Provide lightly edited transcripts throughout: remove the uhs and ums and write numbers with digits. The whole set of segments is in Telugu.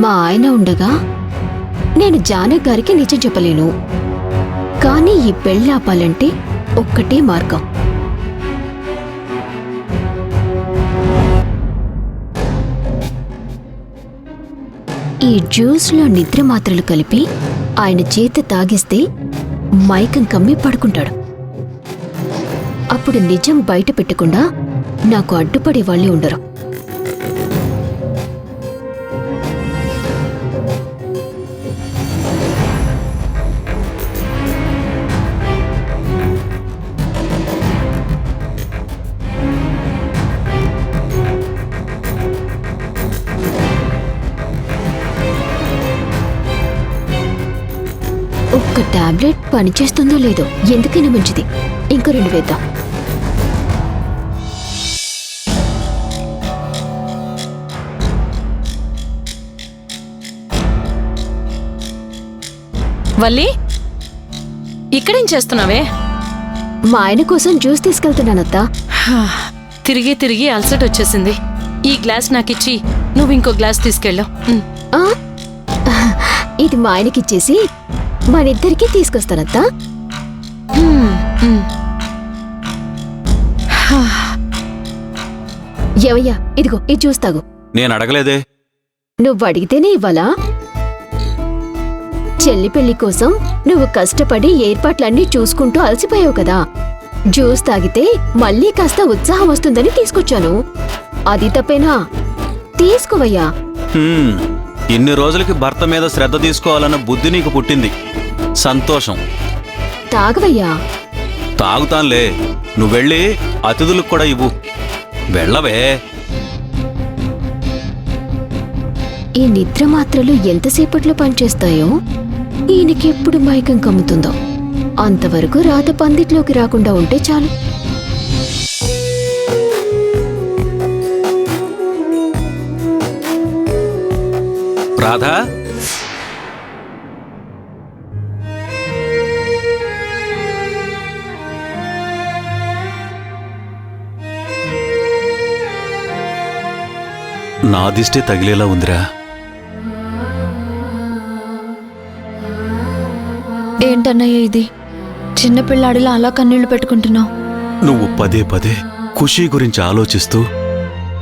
మా ఆయన ఉండగా నేను జానక్ గారికి నిజం చెప్పలేను. కానీ ఈ పెళ్ళాపాలంటే ఒక్కటే మార్గం. ఈ జ్యూస్లో నిద్ర మాత్రలు కలిపి ఆయన చేతి తాగిస్తే మైకం కమ్మి పడుకుంటాడు. అప్పుడు నిజం బయట పెట్టకుండా నాకు అడ్డుపడే వాళ్ళే ఉండరు. ఒక్క టాబ్లెట్ పనిచేస్తుందో లేదో, ఎందుకైనా మంచిది. ఇంకో 2 వేద్దాం. వల్లి, ఇక్కడేం చేస్తున్నావే? మా ఆయన కోసం జ్యూస్ తీసుకెళ్తున్నానత్తా. తిరిగి తిరిగి అలసట వచ్చేసింది. ఈ గ్లాస్ నాకిచ్చి నువ్వు ఇంకో గ్లాస్ తీసుకెళ్ళు. ఇది మా ఆయనకిచ్చేసి మనిద్దరికీ తీసుకొస్తానత్తా. ఏవయ్యా, ఇదిగో ఈ జ్యూస్ తాగు. నేను అడగలేదే. నువ్వు అడిగితేనే ఇవ్వాలా? చెల్లి పెళ్లి కోసం నువ్వు కష్టపడి ఏర్పాట్లన్నీ చూసుకుంటూ అలసిపోయావు కదా. జ్యూస్ తాగితే మళ్ళీ కాస్త ఉత్సాహం వస్తుందని తీసుకొచ్చాను. అది తప్పేనా? తీసుకోవయ్యా. ఇన్ని రోజులకి భర్త మీద శ్రద్ధ తీసుకోవాలన్న బుద్ధి నీకు పుట్టింది. సంతోషం. తాగవయ్యా. తాగుతాన్లే. నువ్వెళ్ళి అతిథులకు కూడా ఇవ్వు. వెళ్ళవే. ఈ నిద్ర మాత్రలు ఎంతసేపట్లో పనిచేస్తాయో, ఈయనకెప్పుడు మైకం కమ్ముతుందో. అంతవరకు రాత పందిట్లోకి రాకుండా ఉంటే చాలు. రాధా, నా దిష్టే తగిలేలా ఉందిరా. ఏంటన్నయ్య ఇది? చిన్నపిల్లాడిలా అలా కన్నీళ్లు పెట్టుకుంటున్నావు. నువ్వు పదే పదే ఖుషీ గురించి ఆలోచిస్తూ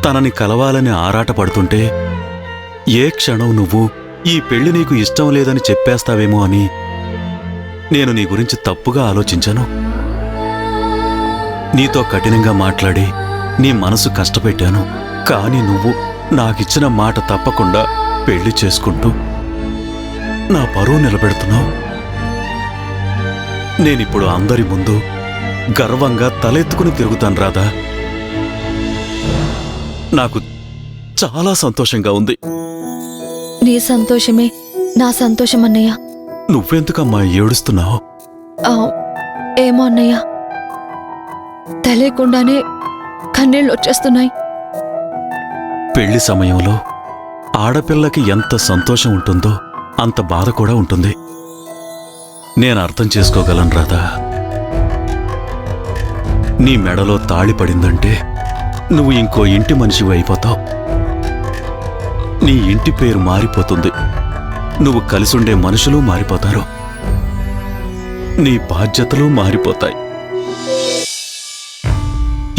తనని కలవాలని ఆరాటపడుతుంటే ఏ క్షణం నువ్వు ఈ పెళ్లి నీకు ఇష్టం లేదని చెప్పేస్తావేమో అని నేను నీ గురించి తప్పుగా ఆలోచించాను. నీతో కఠినంగా మాట్లాడి నీ మనసు కష్టపెట్టాను. కాని నువ్వు నాకిచ్చిన మాట తప్పకుండా పెళ్లి చేసుకుంటూ నా పరువు నిలబెడుతున్నావు. నేనిప్పుడు అందరి ముందు గర్వంగా తలెత్తుకుని తిరుగుతాను రాధా. నాకు చాలా సంతోషంగా ఉంది. నీ సంతోషమే నా సంతోషం అన్నయ్య. నువ్వెందుకమ్మా ఏడుస్తున్నావు? ఏమో అన్నయ్య, తెలియకుండానే కన్నీళ్ళు వచ్చేస్తున్నాయి. పెళ్లి సమయంలో ఆడపిల్లకి ఎంత సంతోషం ఉంటుందో అంత బాధ కూడా ఉంటుంది. నేను అర్థం చేసుకోగలను రాధా. నీ మెడలో తాళి పడిందంటే నువ్వు ఇంకో ఇంటి మనిషివి అయిపోతావు. నీ ఇంటి పేరు మారిపోతుంది. నువ్వు కలిసుండే మనుషులు మారిపోతారు. నీ బాధ్యతలు మారిపోతాయి.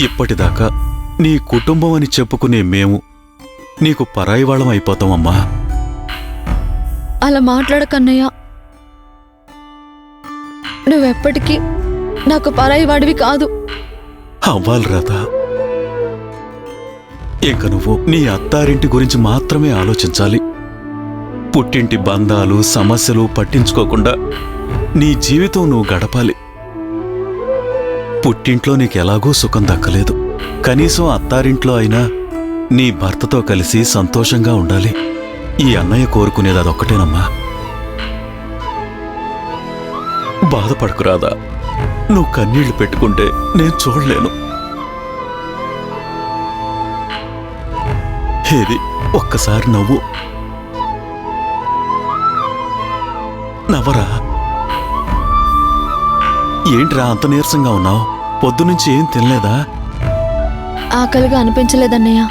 ఇప్పటిదాకా నీ కుటుంబం అని చెప్పుకునే మేము నీకు పరాయి వాళ్ళం అయిపోతామమ్మా. అలా మాట్లాడకన్నయ్య. నువ్వెప్పటికీ నాకు పరాయి వాడివి కాదు. అవ్వాలి రాధా. ఇంక నువ్వు నీ అత్తారింటి గురించి మాత్రమే ఆలోచించాలి. పుట్టింటి బంధాలు సమస్యలు పట్టించుకోకుండా నీ జీవితం నువ్వు గడపాలి. పుట్టింట్లో నీకెలాగూ సుఖం దక్కలేదు. కనీసం అత్తారింట్లో అయినా నీ భర్తతో కలిసి సంతోషంగా ఉండాలి. ఈ అన్నయ్య కోరుకునేది అదొక్కటేనమ్మా. బాధపడకు రాధా. నువ్వు కన్నీళ్లు పెట్టుకుంటే నేను చూడలేను. ఏది ఒక్కసారి నవ్వు. నవ్వరా. ఏంట్రా అంత నీరసంగా ఉన్నావు? పొద్దునుంచి ఏం తినలేదా? ఆకలిగా అనిపించలేదన్నయ్య.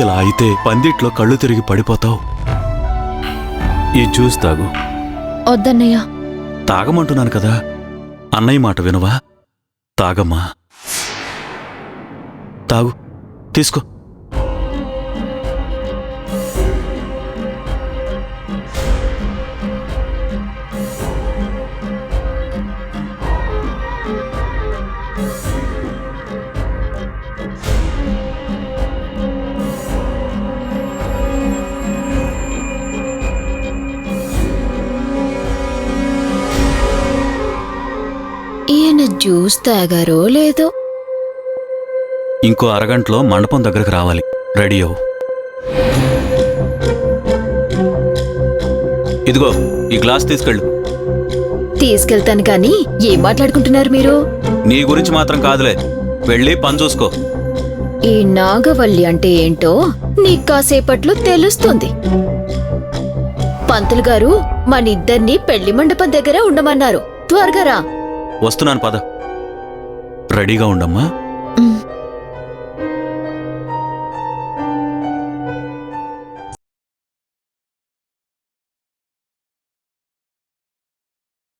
ఇలా అయితే పందిట్లో కళ్ళు తిరిగి పడిపోతావు. ఈ జ్యూస్ తాగు. వద్దన్నయ్య. తాగమంటున్నాను కదా, అన్నయ్య మాట వినవా? తాగమ్మా, తాగు, తీసుకో. ఈయన జ్యూస్ తాగారో లేదో. ఇంకో అరగంటలో మండపం దగ్గరకు రావాలి. రెడీ అవ్వు. ఇదిగో ఈ గ్లాస్ తీసుకెళ్ళు. తీసుకెళ్తాను కానీ ఏం మాట్లాడుకుంటున్నారు మీరు? నీ గురించి మాత్రం కాదులే, వెళ్ళి పని చూసుకో. ఈ నాగవల్లి అంటే ఏంటో నీకు కాసేపట్లో తెలుస్తుంది. పంతులు గారు మనిద్దరినీ పెళ్లి మండపం దగ్గర ఉండమన్నారు. త్వరగా రా. వస్తున్నాను, పద. రెడీగా ఉండమ్మా.